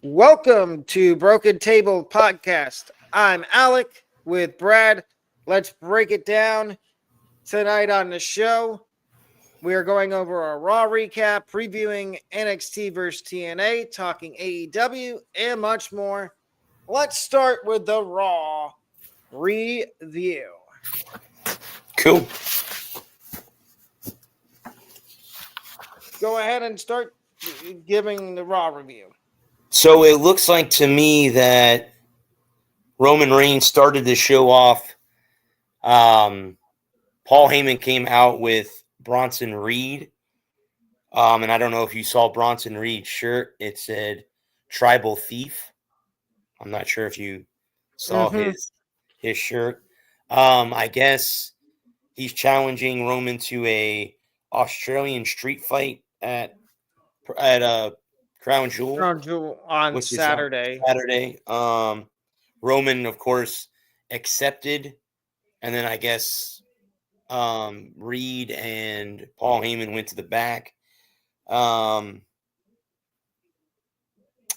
Welcome to Broken Table Podcast. I'm Alec with Brad. Let's break it down. Tonight on the show, we are going over our Raw recap, previewing NXT vs. TNA, talking AEW, and much more. Let's start with the Raw review. Cool. Go ahead and start giving the Raw review. So it looks like to me that Roman Reigns started the show off. Paul Heyman came out with Bronson Reed. And I don't know if you saw Bronson Reed's shirt. It said Tribal Thief. I'm not sure if you saw his shirt. I guess he's challenging Roman to a Australian street fight at Crown Jewel. Crown Jewel on Saturday. Roman, of course, accepted, and then I guess Reed and Paul Heyman went to the back. I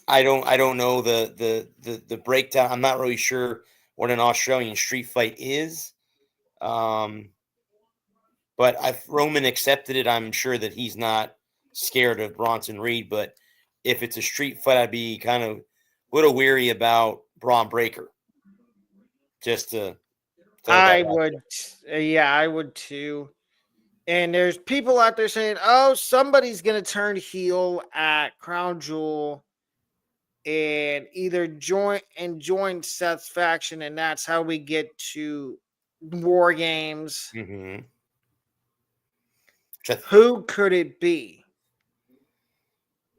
don't know the breakdown. I'm not really sure what an Australian street fight is. But if Roman accepted it, I'm sure that he's not scared of Bronson Reed. But if it's a street fight, I'd be kind of a little weary about Braun Breaker. Just to I would too. And there's people out there saying, oh, somebody's going to turn heel at Crown Jewel and either join Seth's faction, and that's how we get to War Games. Mm-hmm. Who could it be?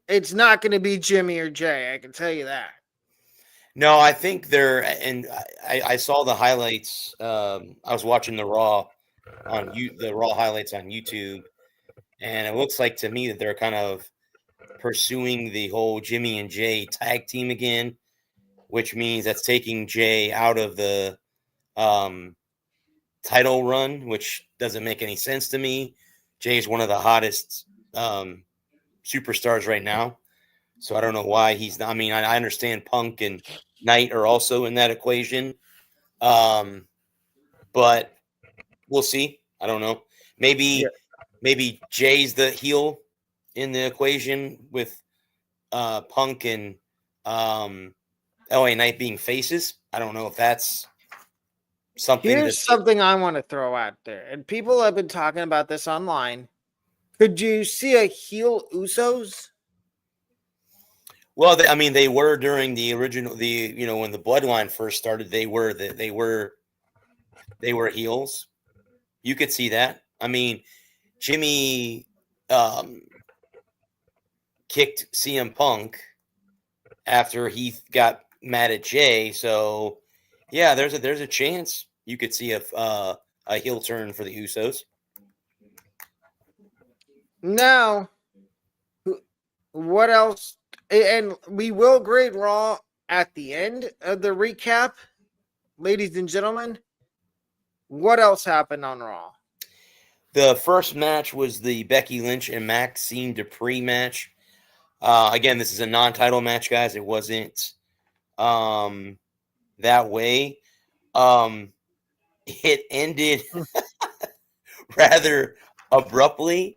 It's not going to be Jimmy or Jay, I can tell you that. No, I think and I saw the highlights. I was watching the Raw highlights on YouTube, and it looks like to me that they're kind of pursuing the whole Jimmy and Jay tag team again, which means that's taking Jay out of the title run, which doesn't make any sense to me. Jay is one of the hottest superstars right now, so I don't know why he's not. I mean, I understand Punk and Knight are also in that equation, but we'll see. I don't know. Maybe Jay's the heel in the equation with Punk and LA Knight being faces. I don't know if that's something. Here's something I want to throw out there, and people have been talking about this online. Could you see a heel Usos? Well, they were during the original, when the Bloodline first started, they were heels. You could see that. I mean, Jimmy kicked CM Punk after he got mad at Jay, so yeah, there's a chance you could see a heel turn for the Usos. Now, what else? And we will grade Raw at the end of the recap, ladies and gentlemen. What else happened on Raw? The first match was the Becky Lynch and Maxine Dupree match. Again, this is a non-title match, guys. It wasn't that way. It ended rather abruptly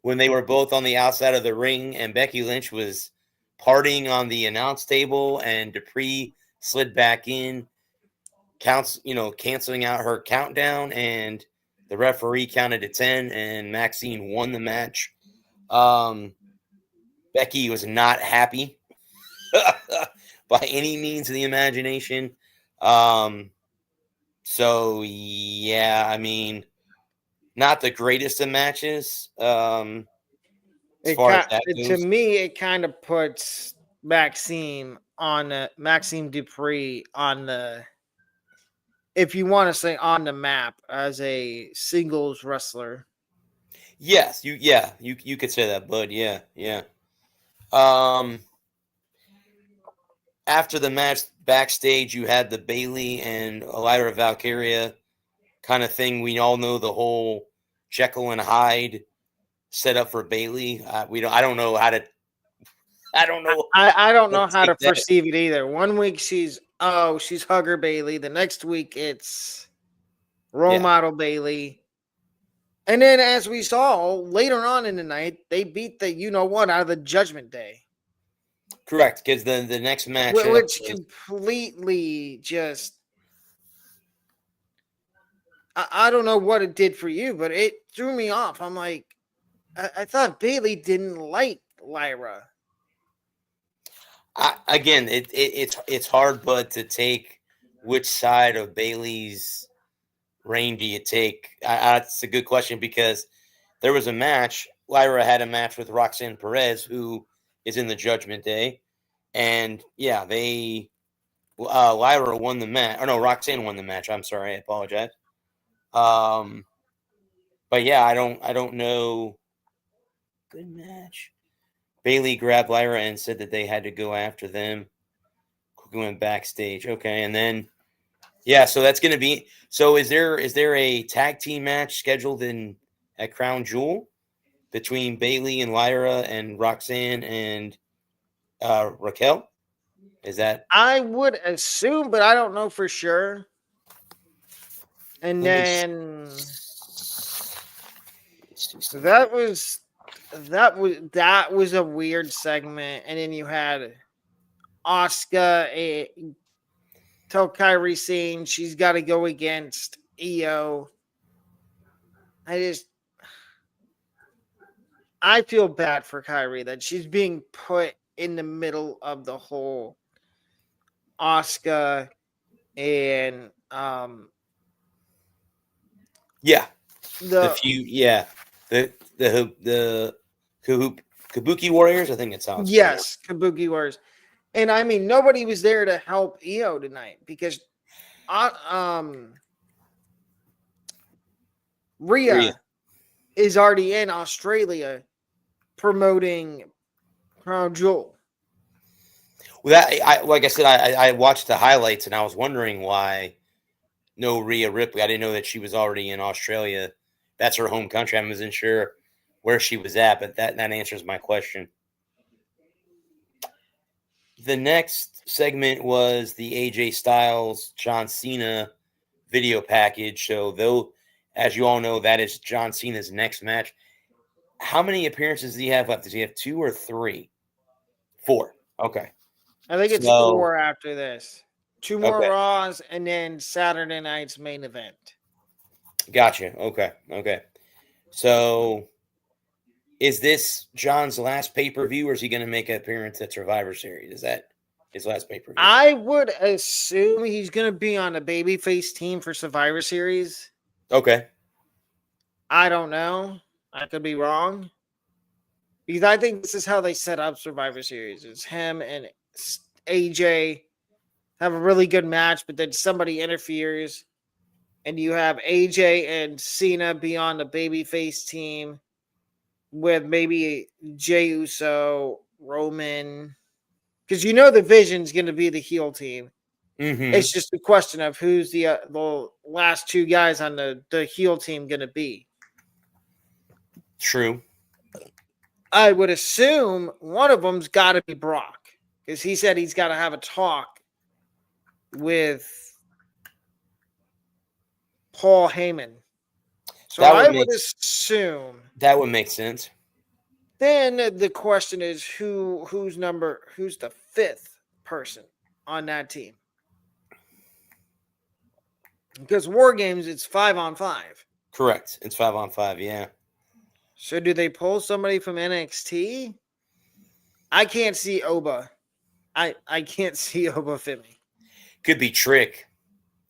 when they were both on the outside of the ring, and Becky Lynch was partying on the announce table, and Dupree slid back in, canceling out her countdown, and the referee counted to 10, and Maxine won the match. Becky was not happy by any means of the imagination. So, yeah, I mean, not the greatest of matches. To me, it kind of puts Maxine Dupree on the, if you want to say, on the map as a singles wrestler. Yes, you could say that, bud. Yeah. After the match backstage, you had the Bayley and Elvira Valkyria kind of thing. We all know the whole Jekyll and Hyde set up for Bailey. I don't know how to. I don't know. I don't know Let's how to take that. perceive it either. One week she's Hugger Bailey. The next week it's role model Bailey. And then as we saw later on in the night, they beat the out of the Judgment Day. Correct, because the next match, which completely just I don't know what it did for you, but it threw me off. I'm like, I thought Bailey didn't like Lyra. Again, it's hard, but to take which side of Bailey's reign do you take? That's a good question because there was a match. Lyra had a match with Roxanne Perez, who is in the Judgment Day, and yeah, Lyra won the match. Or no, Roxanne won the match. I'm sorry, I apologize. But yeah, I don't know. Good match. Bailey grabbed Lyra and said that they had to go after them. Going backstage, okay, and then yeah, so that's going to be. So is there a tag team match scheduled at Crown Jewel between Bailey and Lyra and Roxanne and Raquel? Is that? I would assume, but I don't know for sure. And then that was a weird segment. And then you had Asuka tell Kairi Sane she's got to go against Io. I feel bad for Kairi that she's being put in the middle of the whole Asuka and the few the Kabuki Warriors, I think it's how it's Kabuki Warriors. And I mean nobody was there to help Io tonight because Rhea is already in Australia promoting Crown Jewel. Well, like I said, I watched the highlights and I was wondering why no Rhea Ripley. I didn't know that she was already in Australia. That's her home country. I wasn't sure where she was at, but that answers my question. The next segment was the AJ Styles John Cena video package. So though, as you all know, that is John Cena's next match. How many appearances does he have left? Does he have 2 or 3? 4. Okay. I think it's 4 after this. 2 more Raws and then Saturday night's main event. Gotcha. Okay. So is this John's last pay-per-view or is he going to make an appearance at Survivor Series? Is that his last pay-per-view? I would assume he's going to be on a babyface team for Survivor Series. Okay. I don't know. I could be wrong. Because I think this is how they set up Survivor Series. It's him and AJ have a really good match, but then somebody interferes. And you have AJ and Cena be on the babyface team with maybe Jey Uso, Roman. Because the Vision's going to be the heel team. Mm-hmm. It's just a question of who's the last 2 guys on the heel team going to be. True. I would assume one of them's got to be Brock. Because he said he's got to have a talk with Paul Heyman. So I would assume that would make sense. Then the question is who's the 5th person on that team? Because War Games, it's 5-on-5. Correct. It's 5-on-5, yeah. So do they pull somebody from NXT? I can't see Oba. I can't see Oba Femi. Could be Trick.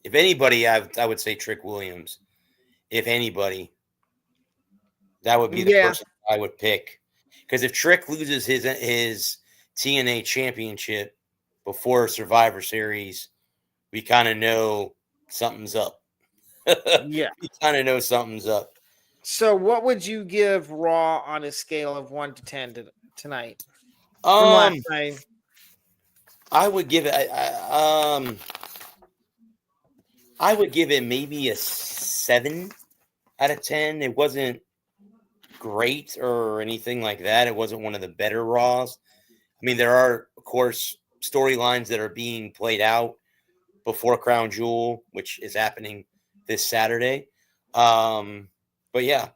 If anybody, I would say Trick Williams. If anybody, that would be the person I would pick. Because if Trick loses his TNA championship before Survivor Series, we kind of know something's up. Yeah. We kind of know something's up. So what would you give Raw on a scale of 1 to 10 tonight? From last night? I would give it maybe a 7 out of 10. It wasn't great or anything like that. It wasn't one of the better Raws. I mean, there are, of course, storylines that are being played out before Crown Jewel, which is happening this Saturday. But yeah.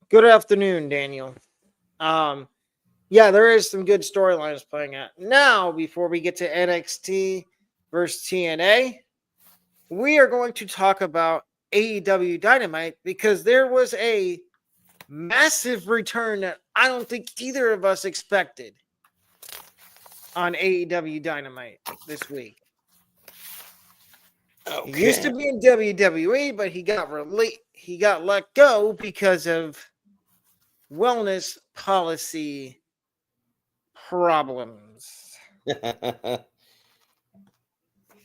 Good afternoon, Daniel. Yeah, there is some good storylines playing out. Now, before we get to NXT versus TNA, we are going to talk about AEW Dynamite because there was a massive return that I don't think either of us expected on AEW Dynamite this week. Okay. He used to be in WWE, but he got let go because of wellness policy problems.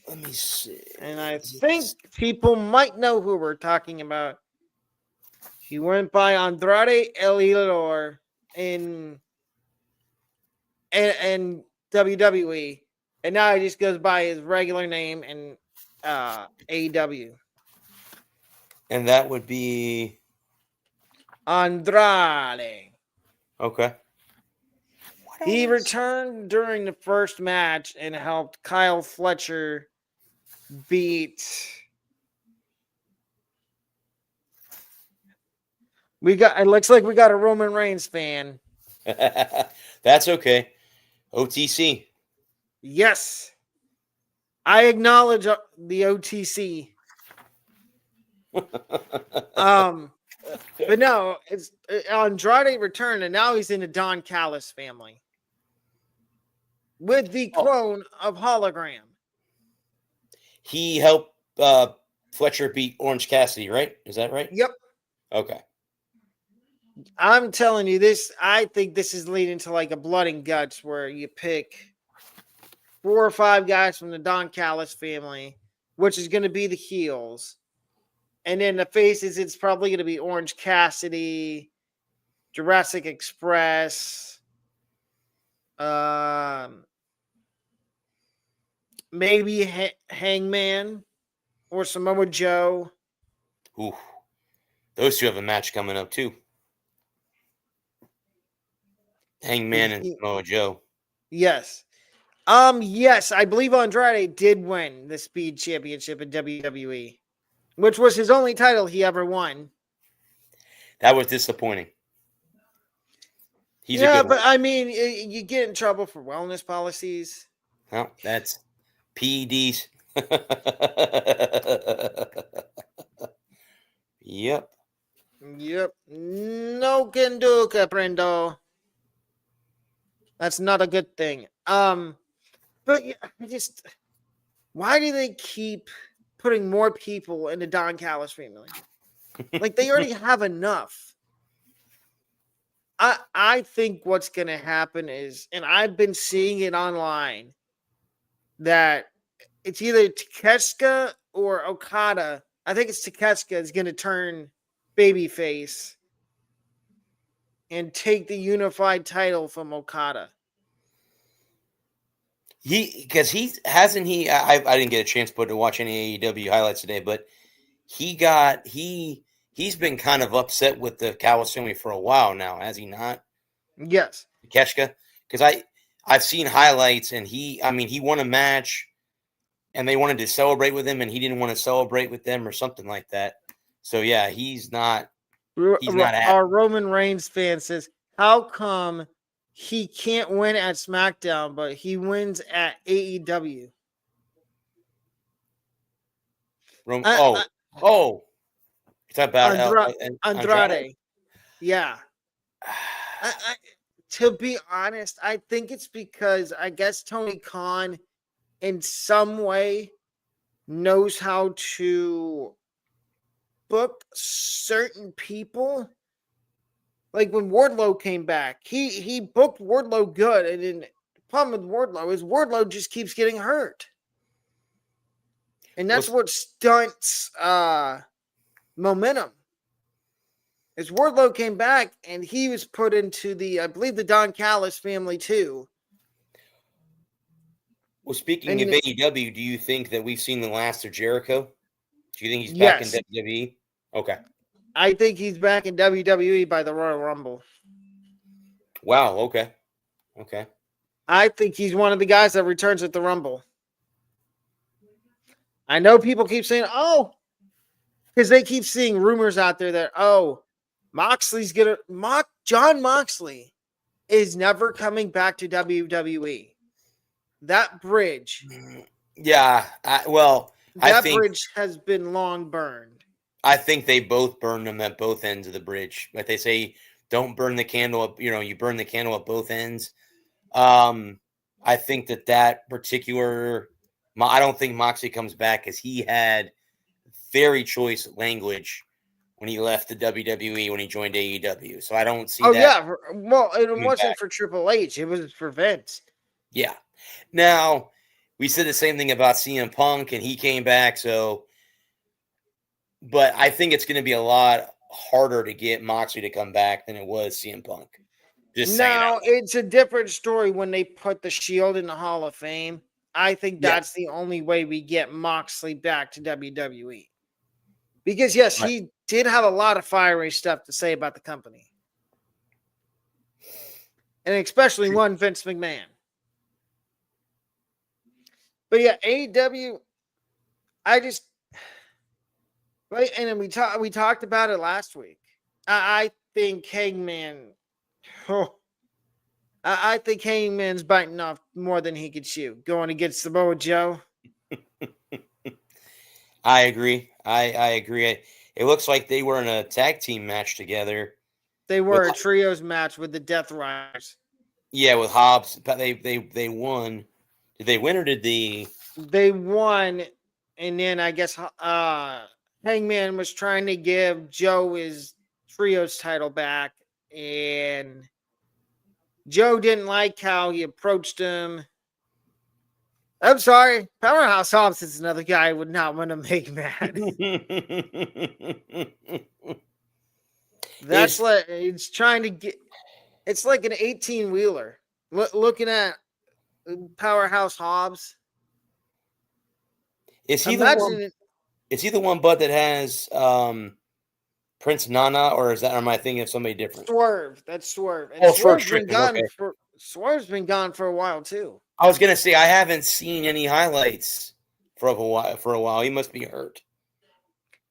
Let me see. And I think people might know who we're talking about. He went by Andrade El Idolo in WWE, and now he just goes by his regular name in AEW. And that would be Andrade. okay. He returned during the first match and helped Kyle Fletcher beat. It looks like we got a Roman Reigns fan. That's okay. OTC. Yes. I acknowledge the OTC. But no, it's Andrade returned, and now he's in the Don Callis family with the clone of Hologram. He helped Fletcher beat Orange Cassidy, right? Is that right? Yep. Okay. I'm telling you this. I think this is leading to like a blood and guts where you pick 4 or 5 guys from the Don Callis family, which is going to be the heels. And then the faces, it's probably going to be Orange Cassidy, Jurassic Express, maybe Hangman or Samoa Joe. Ooh, those two have a match coming up too. Hangman and Samoa Joe. Yes. Yes, I believe Andrade did win the Speed Championship in WWE, which was his only title he ever won. That was disappointing. But I mean, you get in trouble for wellness policies. Well, that's PEDs. Yep. No can do, Caprendo. That's not a good thing. But why do they keep putting more people in the Don Callis family? Like they already have enough. I think what's going to happen is, and I've been seeing it online, that it's either Takeshita or Okada. I think it's Takeshita is going to turn babyface and take the unified title from Okada. I didn't get a chance to watch any AEW highlights today, but he's been kind of upset with the Callis family for a while now, has he not? Yes. Keshka? Because I've seen highlights, and he won a match, and they wanted to celebrate with him, and he didn't want to celebrate with them or something like that. So yeah, he's not happy. Our Roman Reigns fan says, how come he can't win at SmackDown, but he wins at AEW? It's about Andrade. Yeah. To be honest, I think it's because I guess Tony Khan in some way knows how to book certain people. Like when Wardlow came back, he booked Wardlow good, and then the problem with Wardlow is Wardlow just keeps getting hurt. And that's what stunts momentum. As Wardlow came back, and he was put into I believe the Don Callis family too. Well, speaking of AEW, do you think that we've seen the last of Jericho? Do you think he's back in WWE? Okay. I think he's back in WWE by the Royal Rumble. Wow. Okay. Okay. I think he's one of the guys that returns at the Rumble. I know people keep saying, oh, because they keep seeing rumors out there that, oh, Moxley's going to, John Moxley is never coming back to WWE. That bridge. Yeah. That bridge has been long burned. I think they both burned them at both ends of the bridge. Like they say, don't burn the candle up. You burn the candle at both ends. I think that particular, I don't think Moxley comes back because he had very choice language when he left the WWE when he joined AEW. So I don't see that. Oh, yeah. Well, it wasn't for Triple H. It was for Vince. Yeah. Now, we said the same thing about CM Punk, and he came back. So, but I think it's going to be a lot harder to get Moxley to come back than it was CM Punk. Now, it's a different story when they put the Shield in the Hall of Fame. I think that's the only way we get Moxley back to WWE. Because, yes, he did have a lot of fiery stuff to say about the company. And especially one Vince McMahon. But yeah, AEW, and then we talked about it last week. I think Hangman, I think Hangman's biting off more than he could chew, going against Samoa Joe. I agree. I agree. It looks like they were in a tag team match together. They were a trios match with the Death Riders. Yeah, with Hobbs. They won. Did they win or did they won? And then I guess Hangman was trying to give Joe his trios title back, and Joe didn't like how he approached him. I'm sorry, Powerhouse Hobbs is another guy I would not want to make mad. That's like it's trying to get. It's like an 18-wheeler. Looking at Powerhouse Hobbs. Is he the one, Bud, that has Prince Nana, or am I thinking of somebody different? Swerve. That's Swerve. And Swerve's been gone Swerve's been gone for a while too. I was gonna say I haven't seen any highlights for a while. He must be hurt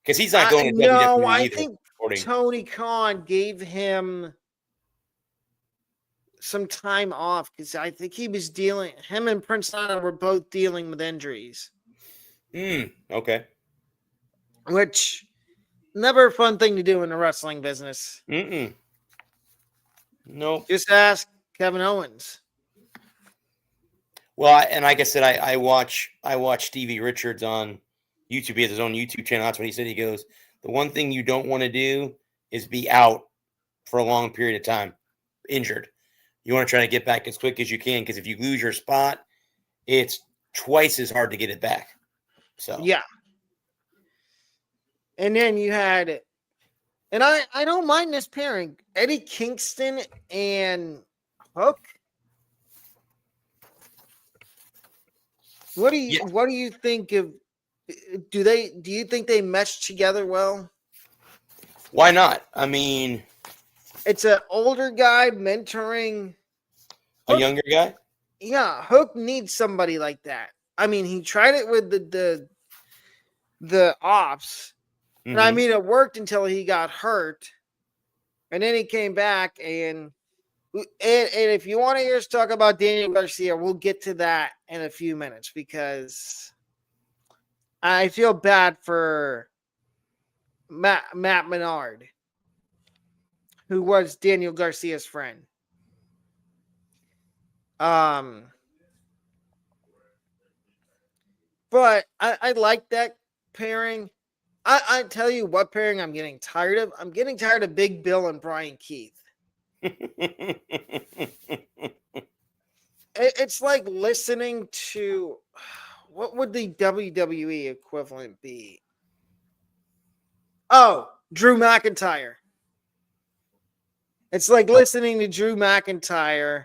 because he's not going to WWE. No, I think Tony Khan gave him some time off because I think he was him and Prince Nana were both dealing with injuries. Okay. Which, never a fun thing to do in the wrestling business. Nope. Just ask Kevin Owens. Well, and like I said, I watch Stevie Richards on YouTube. He has his own YouTube channel. That's what he said. He goes, the one thing you don't want to do is be out for a long period of time, injured. You want to try to get back as quick as you can because if you lose your spot, it's twice as hard to get it back. So yeah. And then you had, and I don't mind this pairing, Eddie Kingston and Hook. What do you think of? Do you think they mesh together well? Why not? I mean, it's an older guy mentoring a younger guy. Yeah, Hook needs somebody like that. I mean, he tried it with the Ops, and I mean, it worked until he got hurt, and then he came back. And if you want to hear us talk about Daniel Garcia, we'll get to that in a few minutes because I feel bad for Matt Menard, who was Daniel Garcia's friend. But I like that pairing. I tell you what pairing I'm getting tired of. I'm getting tired of Big Bill and Brian Keith. It's like listening to, what would the WWE equivalent be? Oh, Drew McIntyre. It's like listening to Drew McIntyre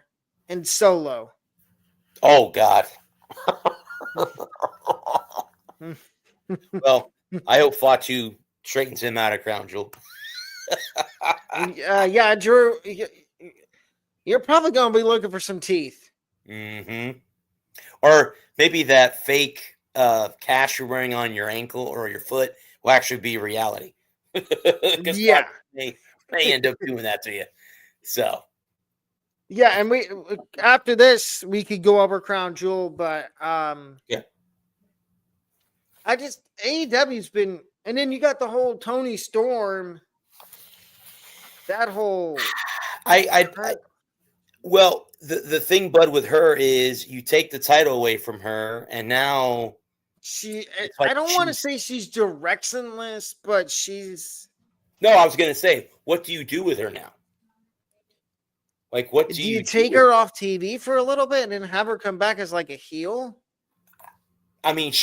and Solo. Oh, God. Well, I hope Fatu straightens him out of Crown Jewel. Yeah, Drew, you're probably going to be looking for some teeth. Mm-hmm. Or maybe that fake cast you're wearing on your ankle or your foot will actually be reality. Because Yeah. may end up doing that to you. So Yeah, and we after this we could go over Crown Jewel, but yeah, I just AEW's been, and then you got the whole Tony Storm, that whole I well the thing, Bud, with her is you take the title away from her, and now she. it's I like don't want to she's say she's directionless, but she's. no. I was gonna say, what do you do with her now? Like, what do Do you you do take with her off TV for a little bit and then have her come back as like a heel? I mean,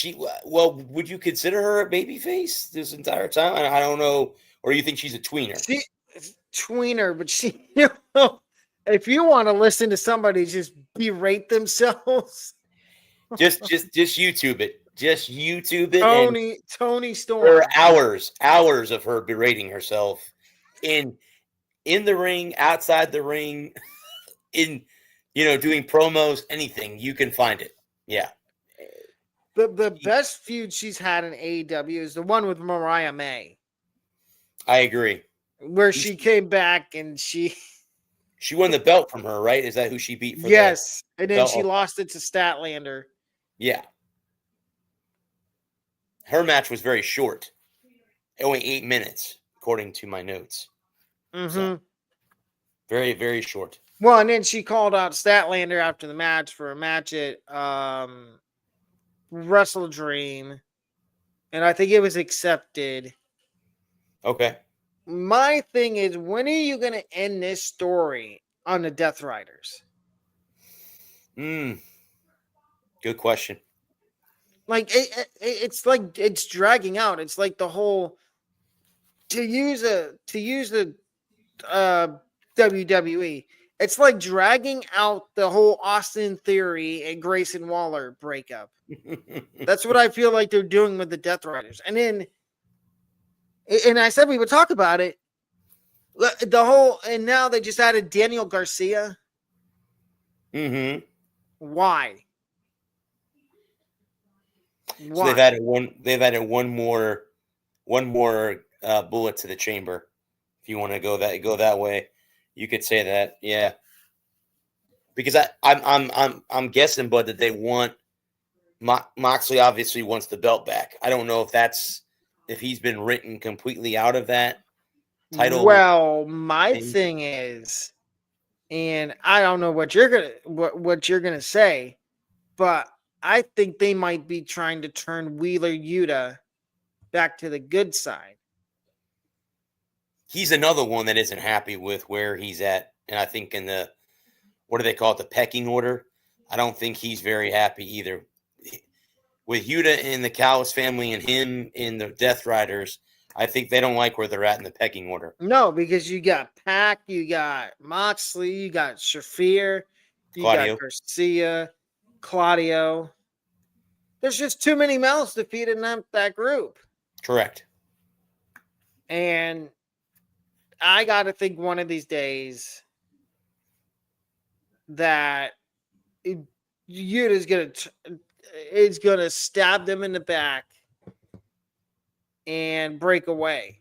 well, would you consider her a babyface this entire time? I don't know. Or you think she's a tweener? She tweener, but she. You know, if you want to listen to somebody just berate themselves, Just YouTube it. Just YouTube it, and Tony there are Storm. hours of her berating herself in the ring, outside the ring, in doing promos, anything you can find it. Yeah, The best feud she's had in AEW is the one with Mariah May, I agree. where she came back and she She won the belt from her, right? Is that who she beat for the yes, and then belt? she Okay. lost it to Statlander. Yeah, her match was very short, only 8 minutes, according to my notes. So Mm-hmm. very, very short. Well, and then she called out Statlander after the match for a match at Wrestle Dream, and I think it was accepted. Okay. My thing is, when are you going to end this story on the Death Riders? Good question. Like it's like it's dragging out. It's like the whole to use the WWE. It's like dragging out the whole Austin Theory and Grayson Waller breakup. That's what I feel like they're doing with the Death Riders. And I said we would talk about it. The whole, and now they just added Daniel Garcia. Mm-hmm. Why? So they've added one. They've added one more bullet to the chamber. If you want to go that way, you could say that. Yeah, because I'm guessing, Bud, that they want Moxley obviously wants the belt back. I don't know if he's been written completely out of that title. Well, my thing is, and I don't know what you're gonna say, but I think they might be trying to turn Wheeler Yuta back to the good side. He's another one that isn't happy with where he's at, and I think in the what do they call it, the pecking order. I don't think he's very happy either. With Yuta and the Callis family and him in the Death Riders, I think they don't like where they're at in the pecking order. No, because you got Pac, you got Moxley, you got Shafir, you Claudio. got Garcia, Claudio. There's just too many mouths to feed in that group. Correct. And I got to think one of these days that Yuta's gonna stab them in the back and break away.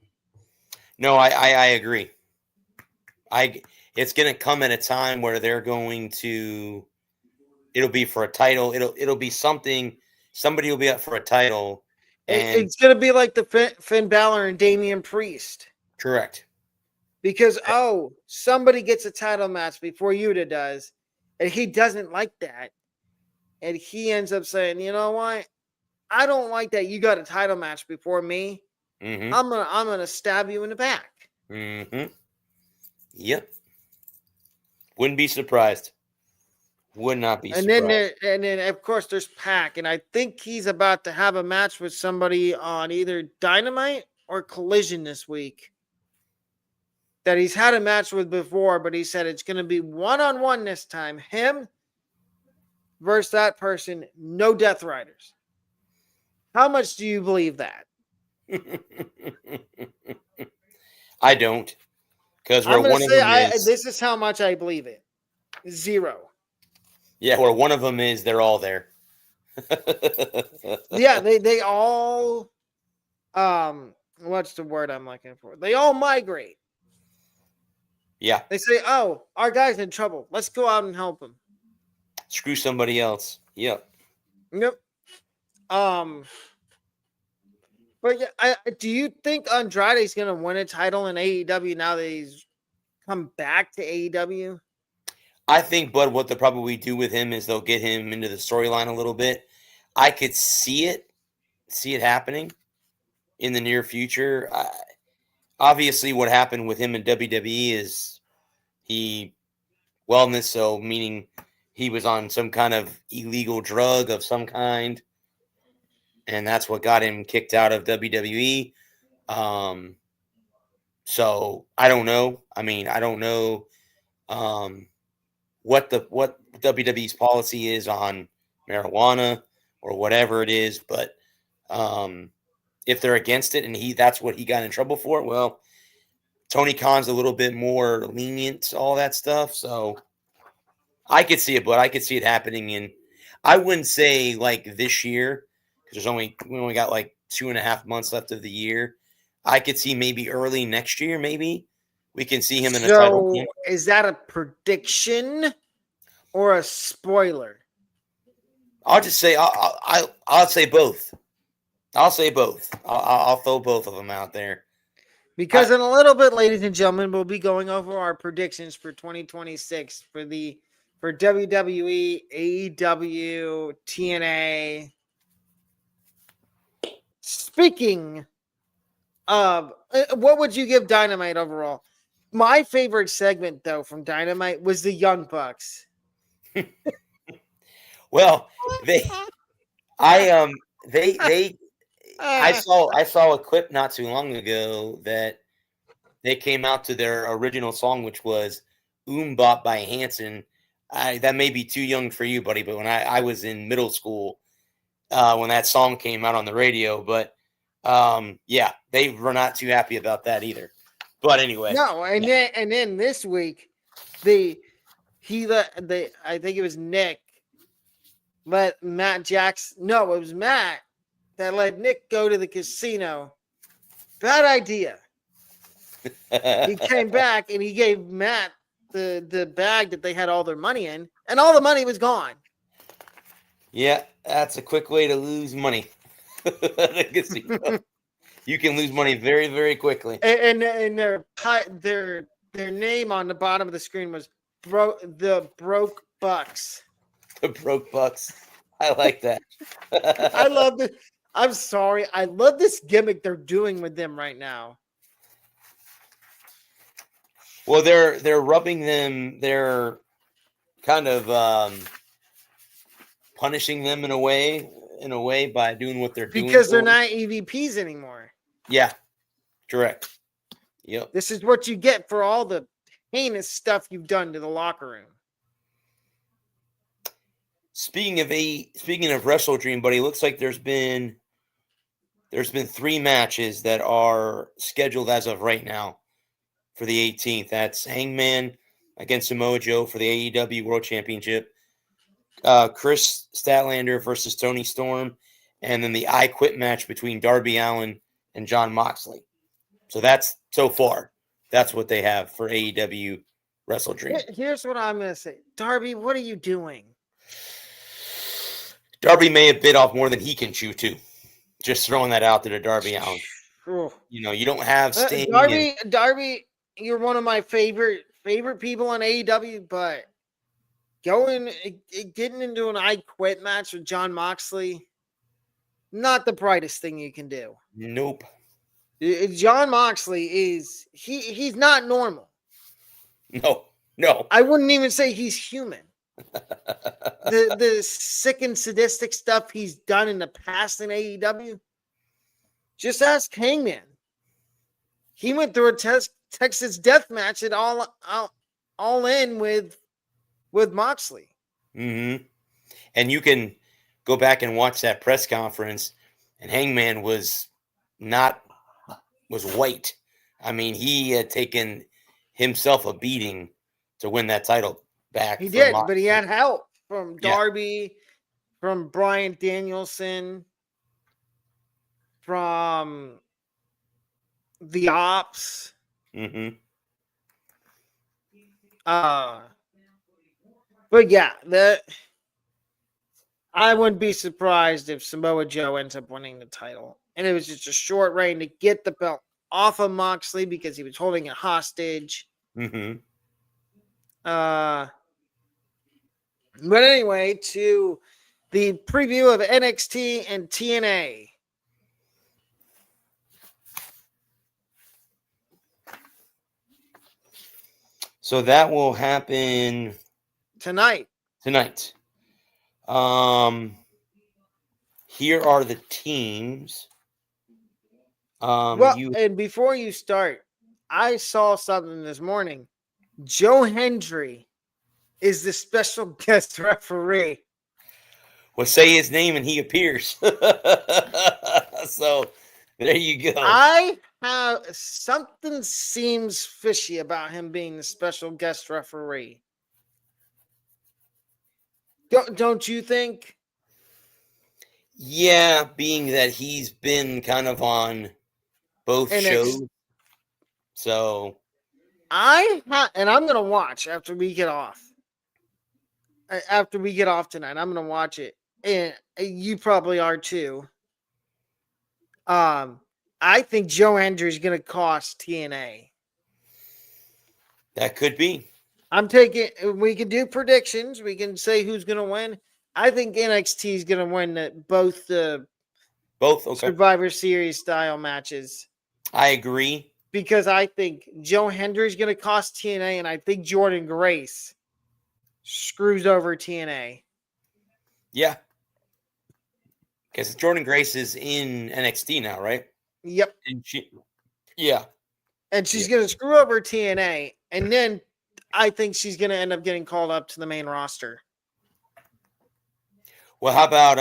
No, I agree. It's going to come at a time where they're going to. It'll be for a title. It'll be something. Somebody will be up for a title, and It's gonna be like the Finn Balor and Damian Priest. correct. Because somebody gets a title match before Yuta does, and he doesn't like that, and he ends up saying, "You know what? I don't like that. You got a title match before me. Mm-hmm. I'm gonna stab you in the back." Mm-hmm. Yep. Wouldn't be surprised. Would not be surprised. And then of course there's Pac, and I think he's about to have a match with somebody on either Dynamite or Collision this week. That he's had a match with before, but he said it's going to be one-on-one this time. Him versus that person, no Death Riders. How much do you believe that? I don't, because I'm where going one to of say them is, this is how much I believe it. 0. where one of them is, they're all there. Yeah, they all what's the word I'm looking for? They all migrate. Yeah, They say, "Oh, our guy's in trouble. Let's go out and help him." screw somebody else. Yep. Yep. Um, but yeah, do you think Andrade's going to win a title in AEW now that he's come back to AEW? I think, Bud, what they'll probably do with him is they'll get him into the storyline a little bit. I could see it happening in the near future. Obviously, what happened with him in WWE is he wellness, so meaning he was on some kind of illegal drug of some kind, and that's what got him kicked out of WWE. So I don't know. I mean, I don't know what WWE's policy is on marijuana or whatever it is, but if they're against it and that's what he got in trouble for, well, Tony Khan's a little bit more lenient, all that stuff. So I could see it, but I could see it happening in. I wouldn't say like this year because we only got like 2.5 months left of the year. I could see maybe early next year. Maybe we can see him in a title So, game. is that a prediction or a spoiler? I'll just say I'll say both. I'll say both. I'll throw both of them out there. Because in a little bit, ladies and gentlemen, we'll be going over our predictions for 2026 for WWE, AEW, TNA. Speaking of, what would you give Dynamite overall? My favorite segment, though, from Dynamite was the Young Bucks. Well, I saw a clip not too long ago that they came out to their original song, which was "Bop" by Hanson. That may be too young for you, buddy, but when I was in middle school, when that song came out on the radio, but yeah, they were not too happy about that either. But anyway, No, and then this week, I think it was Nick let Matt Jackson. No, it was Matt that let Nick go to the casino. Bad idea. He came back and he gave Matt the bag that they had all their money in, and all the money was gone. Yeah, that's a quick way to lose money. You can lose money very, very quickly. And their name on the bottom of the screen was the Broke Bucks. The Broke Bucks. I like that. I love it. I'm sorry. I love this gimmick they're doing with them right now. Well, they're rubbing them. They're kind of punishing them in a way by doing what they're doing because they're not EVPs anymore. Yeah, correct. Yep. This is what you get for all the heinous stuff you've done to the locker room. Speaking of Wrestle Dream, buddy, looks like there's been 3 matches that are scheduled as of right now for the 18th. That's Hangman against Samoa Joe for the AEW World Championship. Chris Statlander versus Tony Storm, and then the I Quit match between Darby Allin and Jon Moxley. So that's so far. That's what they have for AEW Wrestle Dream. Here's what I'm going to say. Darby, what are you doing? Darby may have bit off more than he can chew, too. Just throwing that out there to Darby Allin. You know, you don't have Sting. Darby, you're one of my favorite people in AEW, but getting into an I Quit match with Jon Moxley, not the brightest thing you can do. Nope. Jon Moxley he's not normal. No. I wouldn't even say he's human. the sick and sadistic stuff he's done in the past in AEW. Just ask Hangman. He went through a Texas death match at all in with Moxley. Mm-hmm. And you can go back and watch that press conference, and Hangman was white. I mean, he had taken himself a beating to win that title back. He from did, Moxley. but he had help from Yeah. Darby, from Bryan Danielson, from the Ops. Mm-hmm. But yeah, I wouldn't be surprised if Samoa Joe ends up winning the title. And it was just a short reign to get the belt off of Moxley because he was holding it hostage. Mm-hmm. But anyway, to the preview of NXT and TNA. So that will happen Tonight. Here are the teams. And before you start, I saw something this morning. Joe Hendry is the special guest referee. Well, say his name and he appears. So there you go. I have something seems fishy about him being the special guest referee. Don't you think? Yeah, being that he's been kind of on both shows. So and I'm gonna watch after we get off. After we get off tonight, I'm gonna watch it, and you probably are too. I think Joe Hendry is gonna cost TNA. that could be. I'm taking. We can do predictions. We can say who's gonna win. I think NXT is gonna win both the Okay. Survivor Series style matches. I agree. Because I think Joe Hendry is going to cost TNA, and I think Jordan Grace screws over TNA. Yeah. Because Jordan Grace is in NXT now, right? Yep. And she's going to screw over TNA, and then I think she's going to end up getting called up to the main roster. Well, how about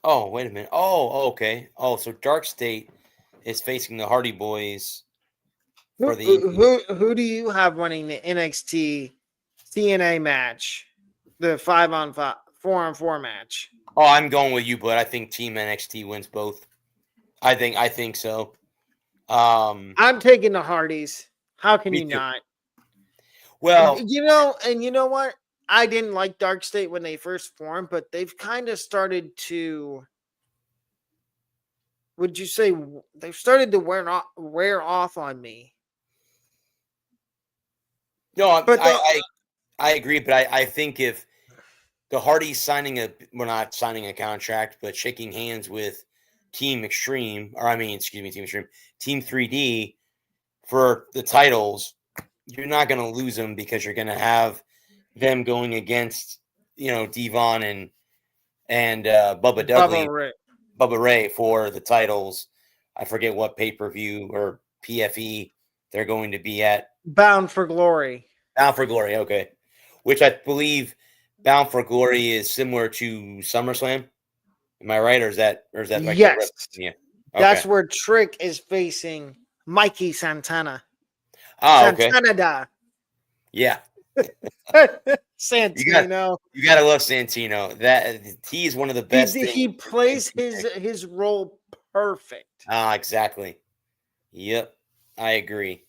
Oh, wait a minute. Oh, okay. Oh, so Dark State is facing the Hardy Boys for the Who do you have winning the NXT TNA match? The 5-on-5, 4-on-4 match. Oh, I'm going with you, but I think Team NXT wins both. I think so. I'm taking the Hardys. How can you too. not? Well, you know what? I didn't like Dark State when they first formed, but they've kind of started to. Would you say they've started to wear off on me? No, I agree, but I think if the Hardys not signing a contract, but shaking hands with Team Extreme, Team Extreme, Team 3D for the titles, you're not going to lose them because you're going to have them going against, Devon and Bubba Dudley, Bubba Ray for the titles. I forget what pay-per-view or PFE they're going to be at. Bound for Glory. Bound for Glory, okay. Which I believe Bound for Glory is similar to SummerSlam. Am I right, or is that yes? Yeah, okay. That's where Trick is facing Mikey Santana. Oh, okay. Santana. Yeah. Santino. You gotta love Santino. That he is one of the best. He plays his role perfect. Exactly. Yep, I agree.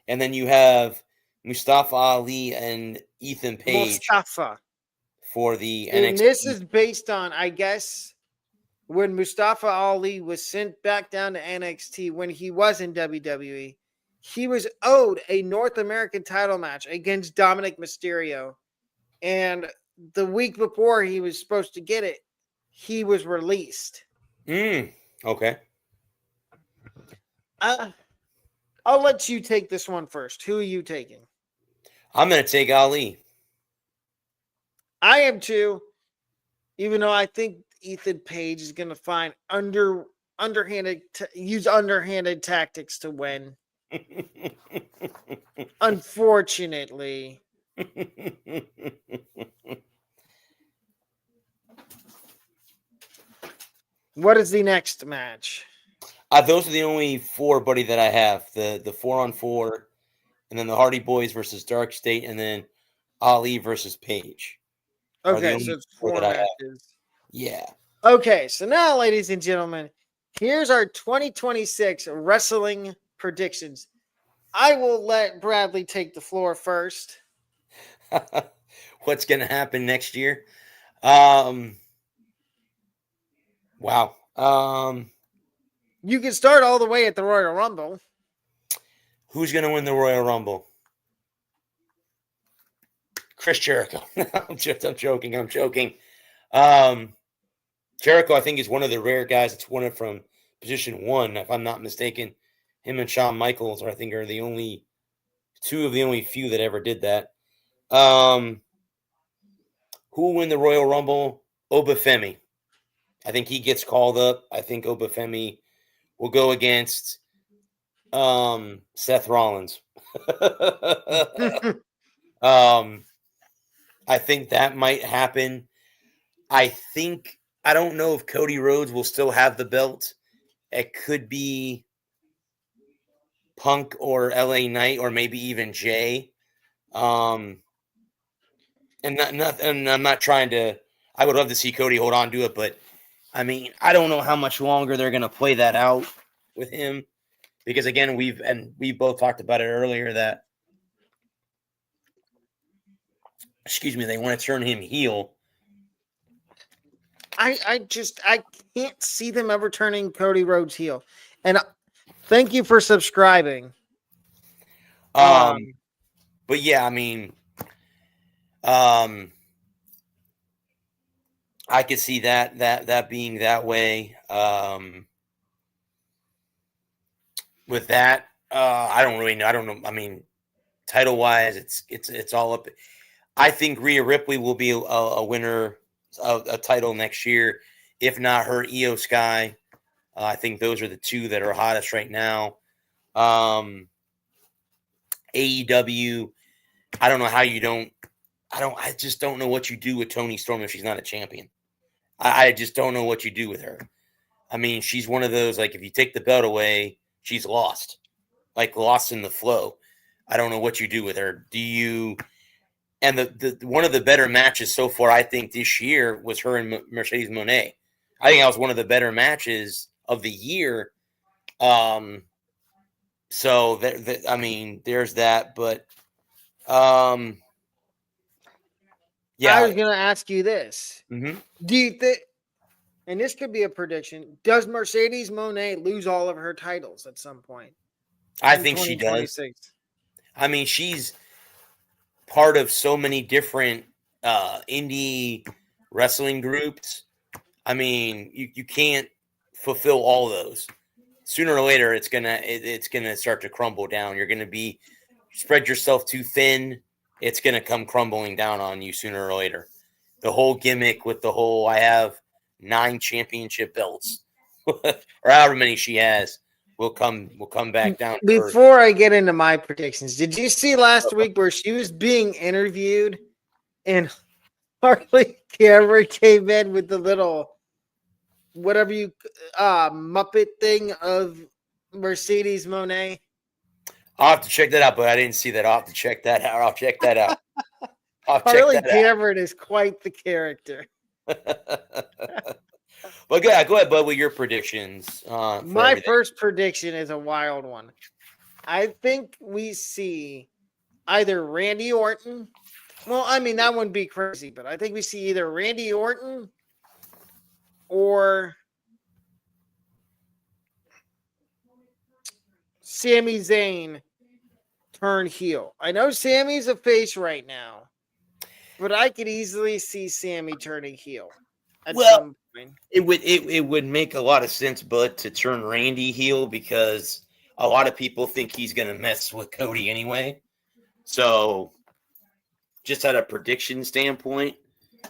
And then you have Mustafa Ali and Ethan Page for the NXT. And this is based on, I guess, when Mustafa Ali was sent back down to NXT when he was in WWE, he was owed a North American title match against Dominic Mysterio. And the week before he was supposed to get it, he was released. Okay. I'll let you take this one first. Who are you taking? I'm going to take Ali. I am too, even though I think Ethan Page is going to find use underhanded tactics to win. Unfortunately. What is the next match? Those are the only four, buddy, that I have. The 4-on-4, and then the Hardy Boys versus Dark State, and then Ali versus Paige are the Okay, so only it's four four that I have. matches. Yeah. Okay, so now, ladies and gentlemen, here's our 2026 wrestling predictions. I will let Bradley take the floor first. What's going to happen next year? Wow. You can start all the way at the Royal Rumble. Who's going to win the Royal Rumble? Chris Jericho. I'm joking. Jericho, I think, is one of the rare guys that's won it from position one, if I'm not mistaken. Him and Shawn Michaels, I think, are the only two of the only few that ever did that. Who will win the Royal Rumble? Obafemi. I think he gets called up. I think Obafemi will go against Seth Rollins. I think that might happen. I don't know if Cody Rhodes will still have the belt. It could be Punk or LA Knight or maybe even Jay. And I'm not trying to. I would love to see Cody hold on to it, but I mean, I don't know how much longer they're going to play that out with him, because again, we both talked about it earlier that, excuse me, they want to turn him heel. I can't see them ever turning Cody Rhodes heel. And thank you for subscribing. But yeah, I mean, I could see that being that way. With that, I don't really know. I don't know. I mean, title wise, it's all up. I think Rhea Ripley will be a winner of a title next year, if not her, Io Sky. I think those are the two that are hottest right now. AEW, I don't know how you don't. I just don't know what you do with Toni Storm if she's not a champion. I just don't know what you do with her. I mean, she's one of those, like, if you take the belt away, she's lost. Like, lost in the flow. I don't know what you do with her. Do you? And the one of the better matches so far, I think, this year was her and Mercedes Moné. I think that was one of the better matches of the year. So I mean, there's that. But yeah. I was going to ask you this. Mm-hmm. Do you think, and this could be a prediction, does Mercedes Moné lose all of her titles at some point? I think she does. I mean, she's part of so many different indie wrestling groups. I mean, you can't fulfill all those. Sooner or later, it's gonna start to crumble down. You're gonna be spread yourself too thin. It's gonna come crumbling down on you sooner or later. The whole gimmick with the whole I have 9 championship belts, or however many she has, will come back down. Before I get into my predictions, did you see last week where she was being interviewed and Harley Cameron came in with the little whatever you Muppet thing of Mercedes Moné? I'll have to check that out, but I didn't see that. I'll have to check that out. I'll check that out. Harley Cameron is quite the character. Well, go ahead, bud, with your predictions. My first prediction is a wild one. I think we see either Randy Orton. Well, I mean, that wouldn't be crazy, but I think we see either Randy Orton or Sami Zayn turn heel. I know Sammy's a face right now, but I could easily see Sami turning heel at some point. It would make a lot of sense, bud, to turn Randy heel, because a lot of people think he's going to mess with Cody anyway. So, just at a prediction standpoint,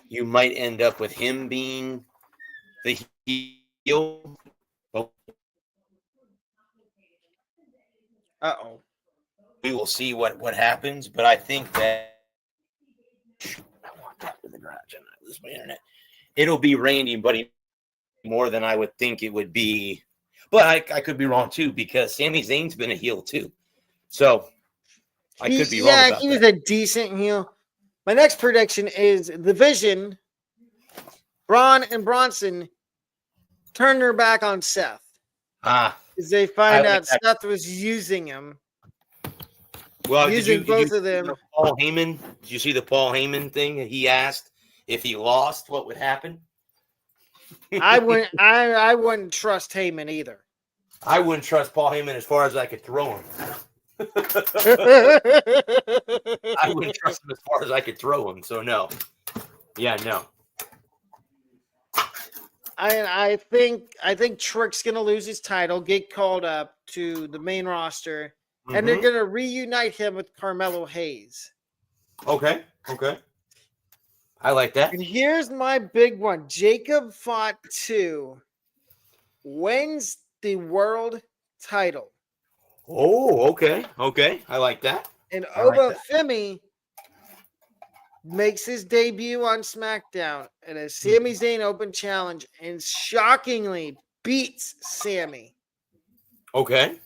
you might end up with him being the heel. Uh-oh. We will see what happens, but I think that I walked out to the garage and I lose my internet. It'll be Randy, but more than I would think it would be. But I could be wrong too, because Sami Zayn's been a heel too. So I could be wrong about he was that. a decent heel. My next prediction is the Vision, Braun and Bronson turn their back on Seth. Because they find out Seth was using him. Well, using both of them. Paul Heyman? Did you see the Paul Heyman thing? He asked if he lost, what would happen? I wouldn't trust Heyman either. I wouldn't trust Paul Heyman as far as I could throw him. I wouldn't trust him as far as I could throw him. So no. Yeah, no. I think Trick's gonna lose his title, get called up to the main roster, and they're gonna reunite him with Carmelo Hayes. Okay. I like that. And here's my big one: Jacob Fatu wins the world title. Oh, okay. I like that. And Obafemi makes his debut on SmackDown in a Sami Zayn Open Challenge and shockingly beats Sami. Okay.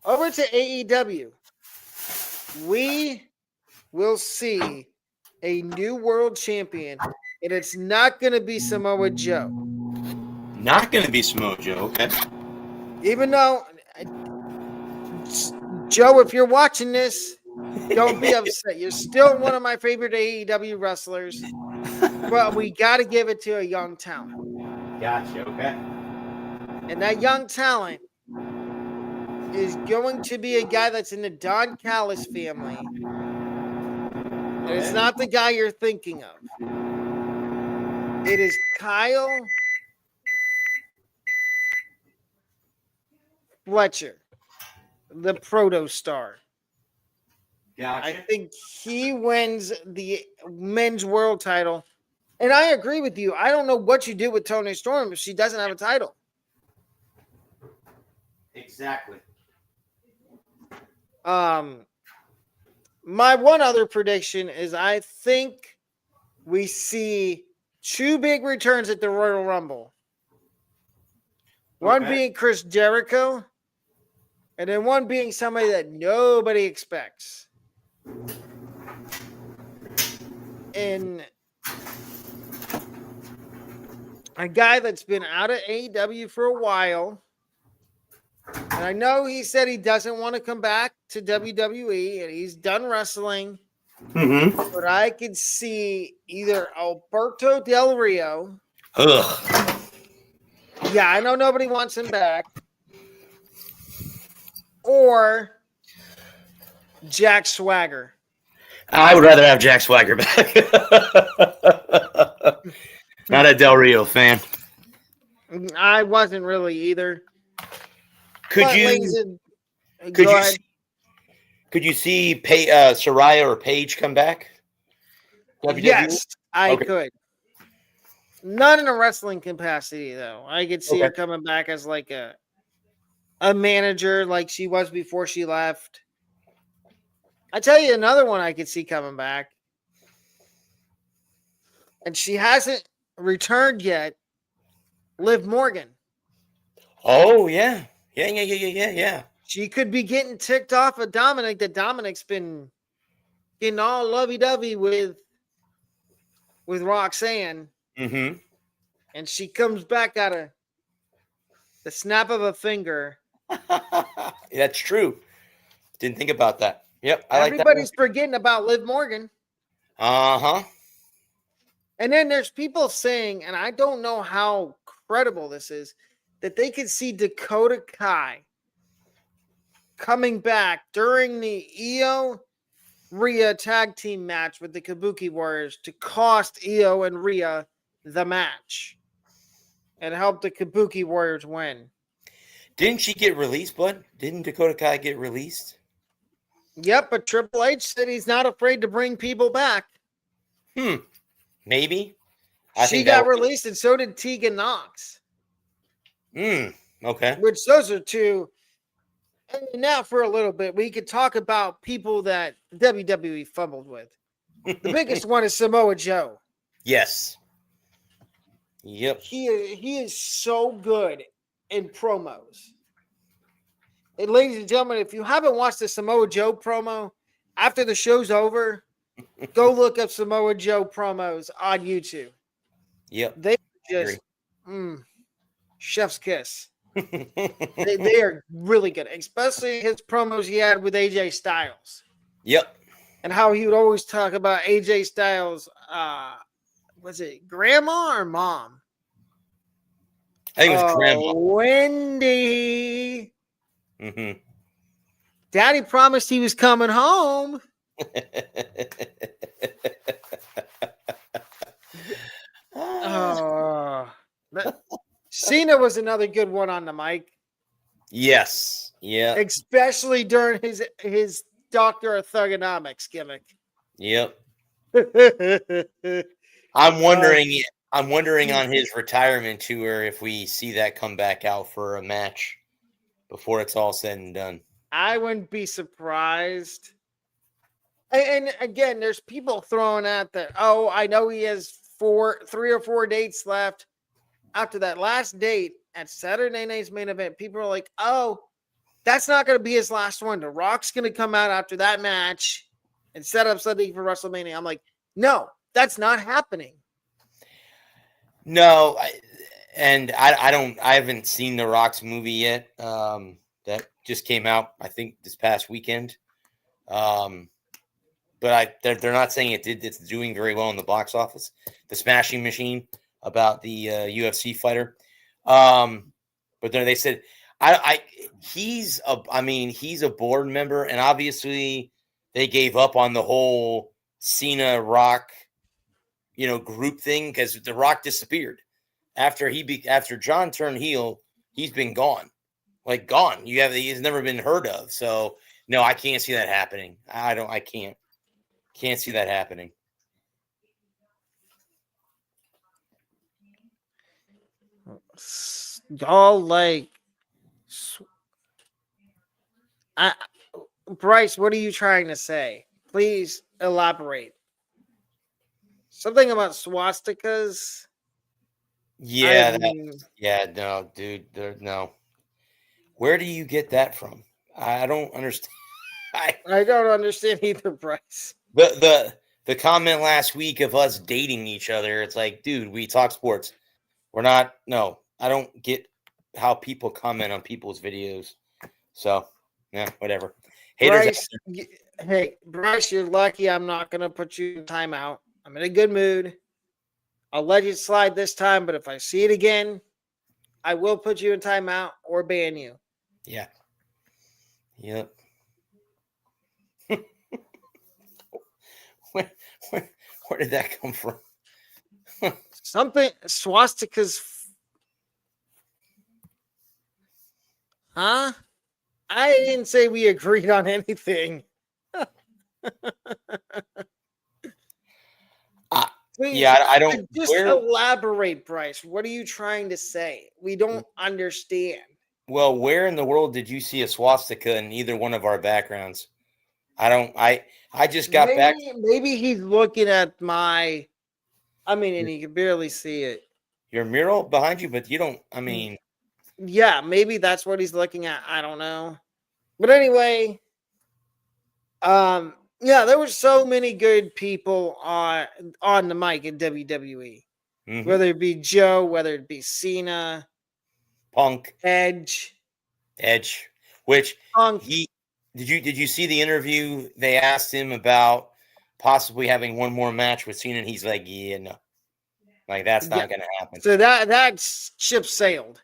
Over to AEW. We will see a new world champion, and it's not going to be Samoa Joe. Not going to be Samoa Joe, okay. Even though, Joe, if you're watching this, don't be upset. You're still one of my favorite AEW wrestlers, but we got to give it to a young talent. Gotcha, okay. And that young talent is going to be a guy that's in the Don Callis family. And it's not the guy you're thinking of. It is Kyle Fletcher, the Proto Star. Gotcha. I think he wins the men's world title. And I agree with you. I don't know what you do with Toni Storm if she doesn't have a title. Exactly. My one other prediction is I think we see two big returns at the Royal Rumble. One being Chris Jericho, and then one being somebody that nobody expects. And a guy that's been out of AEW for a while. And I know he said he doesn't want to come back to WWE and he's done wrestling. But I could see either Alberto Del Rio. Ugh. Yeah, I know nobody wants him back. Or Jack Swagger. I would rather have Jack Swagger back. Not a Del Rio fan. I wasn't really either. Could you see Saraya or Paige come back? WWE? Yes, I could. Not in a wrestling capacity, though. I could see her coming back as like a manager like she was before she left. I tell you another one I could see coming back. And she hasn't returned yet. Liv Morgan. Oh, yeah. Yeah. She could be getting ticked off of Dominic that Dominic's been getting all lovey-dovey with Roxanne. Mm-hmm. And she comes back out of the snap of a finger. That's true. Didn't think about that. Yep. Everybody's forgetting about Liv Morgan. Uh-huh. And then there's people saying, and I don't know how credible this is, that they could see Dakota Kai coming back during the Io Rhea tag team match with the Kabuki Warriors to cost Io and Rhea the match and help the Kabuki Warriors win. Didn't she get released, bud? Didn't Dakota Kai get released? Yep, but Triple H said he's not afraid to bring people back. Maybe. She got released, and so did Tegan Knox. Okay. Which those are two. And now for a little bit, we could talk about people that WWE fumbled with. The biggest one is Samoa Joe. Yes. Yep. He is so good in promos. And ladies and gentlemen, if you haven't watched the Samoa Joe promo, after the show's over, go look up Samoa Joe promos on YouTube. Yep. They just chef's kiss. They are really good, especially his promos he had with AJ Styles. Yep. And how he would always talk about AJ Styles, was it grandma or mom? I think it was grandma. Wendy. Mm-hmm. Daddy promised he was coming home. Cena was another good one on the mic. Yes. Yeah. Especially during his Doctor of Thugonomics gimmick. Yep. I'm wondering on his retirement tour if we see that come back out for a match before it's all said and done. I wouldn't be surprised. And again, there's people throwing out that, oh, I know he has 3 or 4 dates left. After that last date at Saturday Night's Main Event, people are like, oh, that's not going to be his last one. The Rock's going to come out after that match and set up something for WrestleMania. I'm like, no, that's not happening. No, I haven't seen the Rock's movie yet. That just came out, I think, this past weekend. But they're not saying it's doing very well in the box office. The Smashing Machine about the UFC fighter. But then they said he's a board member, and obviously they gave up on the whole Cena Rock, group thing because the Rock disappeared after John turned heel. He's been gone, he's never been heard of. So no, I can't see that happening. I can't see that happening. Y'all Bryce, what are you trying to say? Please elaborate. Something about swastikas? Yeah, no, dude, no. Where do you get that from? I don't understand. I don't understand either, Bryce. The comment last week of us dating each other, it's like, dude, we talk sports. We're not. No, I don't get how people comment on people's videos. So, yeah, whatever. Haters. Bryce, you're lucky I'm not going to put you in timeout. I'm in a good mood. I'll let you slide this time, but if I see it again, I will put you in timeout or ban you. Yeah. Yep. Where did that come from? Something swastikas. Huh? I didn't say we agreed on anything. Please, I don't. Just elaborate, Bryce. What are you trying to say? We don't understand. Well, where in the world did you see a swastika in either one of our backgrounds? I just got back. Maybe he's looking at my. And you can barely see it. Your mural behind you, but you don't. Yeah, maybe that's what he's looking at. I don't know. But anyway, yeah, there were so many good people on the mic in WWE. Mm-hmm. Whether it be Joe, whether it be Cena, Punk, Edge, which Punk. Did you see the interview? They asked him about possibly having one more match with Cena, and he's like, "Yeah, no, that's not going to happen." So that ship sailed.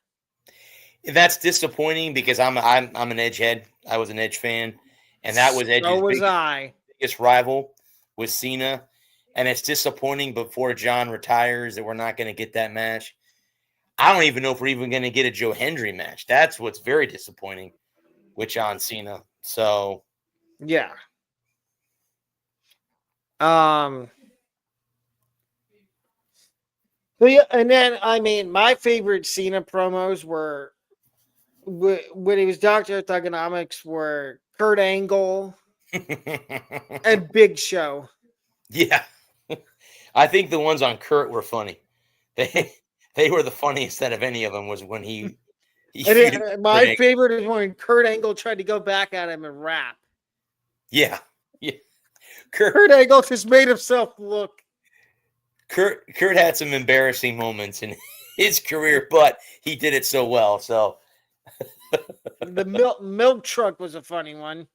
That's disappointing because I'm an Edge head. I was an Edge fan, and that was Edge's biggest rival with Cena. And it's disappointing before John retires that we're not going to get that match. I don't even know if we're even going to get a Joe Hendry match. That's what's very disappointing with John Cena. So, yeah. But yeah, and then my favorite Cena promos were when he was Dr. Thugonomics were Kurt Angle and Big Show. Yeah. I think the ones on Kurt were funny. They were the funniest out of any of them was when he My favorite is when Kurt Angle tried to go back at him and rap. Yeah. Kurt Angle just made himself look. Kurt had some embarrassing moments in his career, but he did it so well. So the milk truck was a funny one.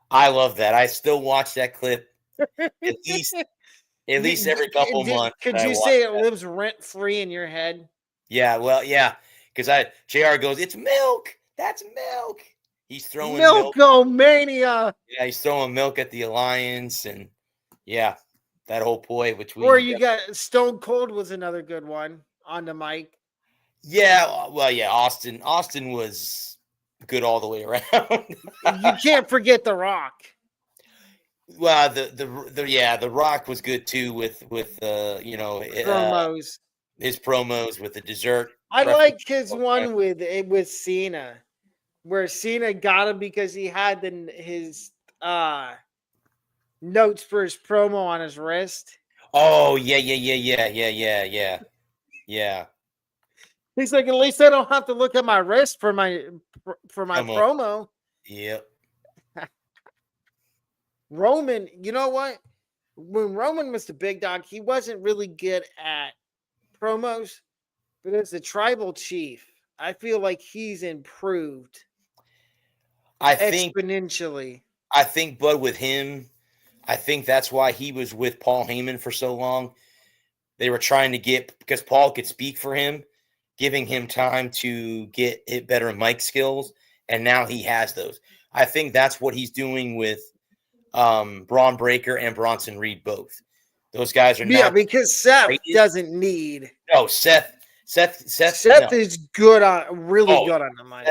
I love that. I still watch that clip at least every couple months. Could you say it lives rent free in your head? Yeah, well, yeah, because JR goes, "It's milk. That's milk." He's throwing Milk-o-mania. Yeah, he's throwing milk at the Alliance, and yeah, that whole ploy between. Or you got Stone Cold was another good one on the mic. Yeah, well, yeah, Austin was good all the way around. You can't forget The Rock. Well, the Rock was good too with promos. His promos with the dessert. I like his one with Cena, where Cena got him because he had his notes for his promo on his wrist. Oh yeah. He's like, at least I don't have to look at my wrist for my promo. Yep. Roman, you know what? When Roman was the big dog, he wasn't really good at promos, but as the tribal chief, I feel like he's improved. Exponentially. I think, Bud, with him, I think that's why he was with Paul Heyman for so long. They were trying to because Paul could speak for him, giving him time to get it better mic skills, and now he has those. I think that's what he's doing with Braun Breaker and Bronson Reed both. Those guys are because Seth doesn't need. No, Seth is good on good on the mic.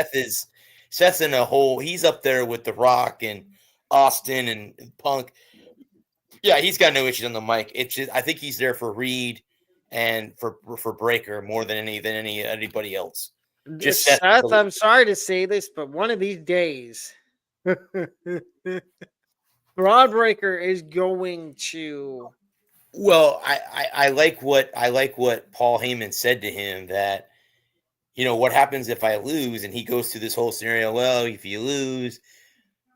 Seth's in a whole. He's up there with The Rock and Austin and Punk. Yeah, he's got no issues on the mic. It's just I think he's there for Reed and for Breaker more than anybody else. Just Seth, I'm sorry to say this, but one of these days, Braun Breaker is going to. Well, I like what Paul Heyman said to him that, what happens if I lose? And he goes through this whole scenario. Well, if you lose,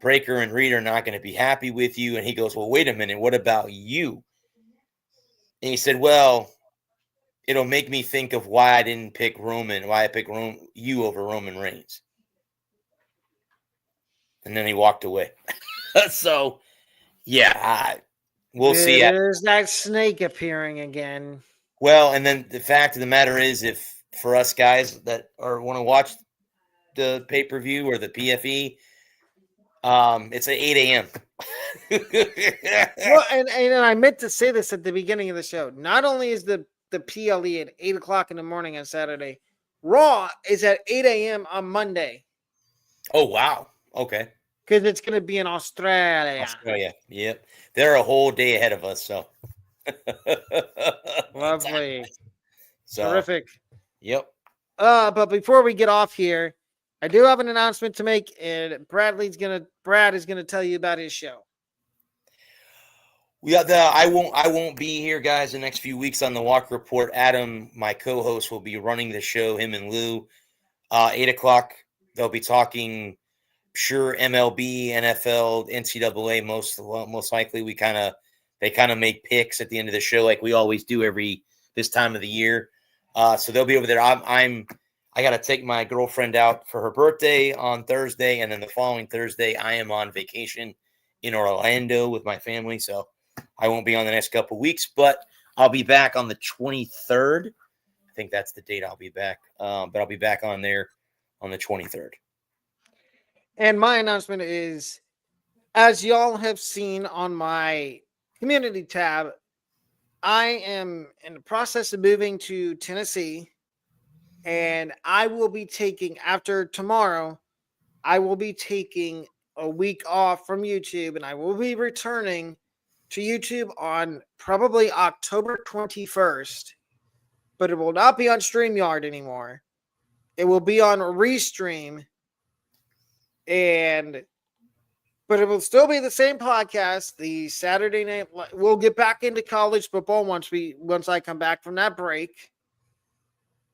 Breaker and Reed are not going to be happy with you. And he goes, well, wait a minute. What about you? And he said, well, it'll make me think of why I didn't pick Roman, why I picked you over Roman Reigns. And then he walked away. So, yeah, we'll see. There's that snake appearing again. Well, and then the fact of the matter is, if for us guys that want to watch the pay-per-view or the PFE, it's at 8 a.m. Well, and I meant to say this at the beginning of the show. Not only is the PLE at 8 o'clock in the morning on Saturday, Raw is at 8 a.m. on Monday. Oh, wow. Okay. Because it's going to be in Australia. Yep. They're a whole day ahead of us, so. Lovely. Terrific. Yep. But before we get off here, I do have an announcement to make, and Brad is gonna tell you about his show. I won't be here, guys, the next few weeks on the Walk Report. Adam, my co-host, will be running the show, him and Lou. 8 o'clock, they'll be talking sure MLB, NFL, NCAA, most likely. They kind of make picks at the end of the show like we always do this time of the year. So they'll be over there. I got to take my girlfriend out for her birthday on Thursday, and then the following Thursday, I am on vacation in Orlando with my family, so I won't be on the next couple weeks, but I'll be back on the 23rd. I think that's the date I'll be back, but I'll be back on there on the 23rd. And my announcement is, as y'all have seen on my community tab, I am in the process of moving to Tennessee. And I will be taking, after tomorrow, I will be taking a week off from YouTube, and I will be returning to YouTube on probably October 21st. But it will not be on StreamYard anymore. It will be on Restream. But it will still be the same podcast. The Saturday night, we'll get back into college football once I come back from that break.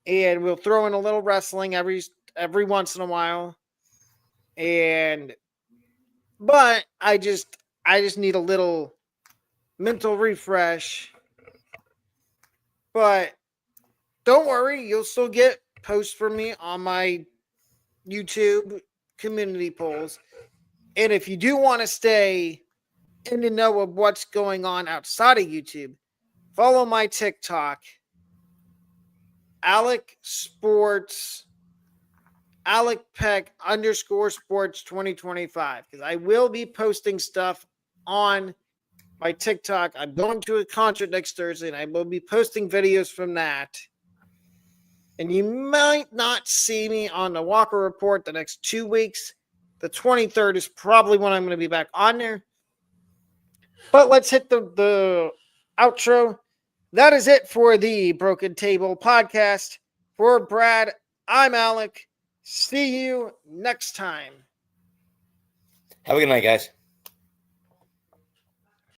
And we'll throw in a little wrestling every every once in a while. But I just need a little mental refresh. But don't worry, you'll still get posts from me on my YouTube community polls. And if you do want to stay in the know of what's going on outside of YouTube, follow my TikTok, Alec Peck _sports 2025, because I will be posting stuff on my TikTok. I'm going to a concert next Thursday, and I will be posting videos from that. And you might not see me on the Walker Report the next 2 weeks. The 23rd is probably when I'm going to be back on there. But let's hit the outro. That is it for the Broken Table podcast. For Brad, I'm Alec. See you next time. Have a good night, guys.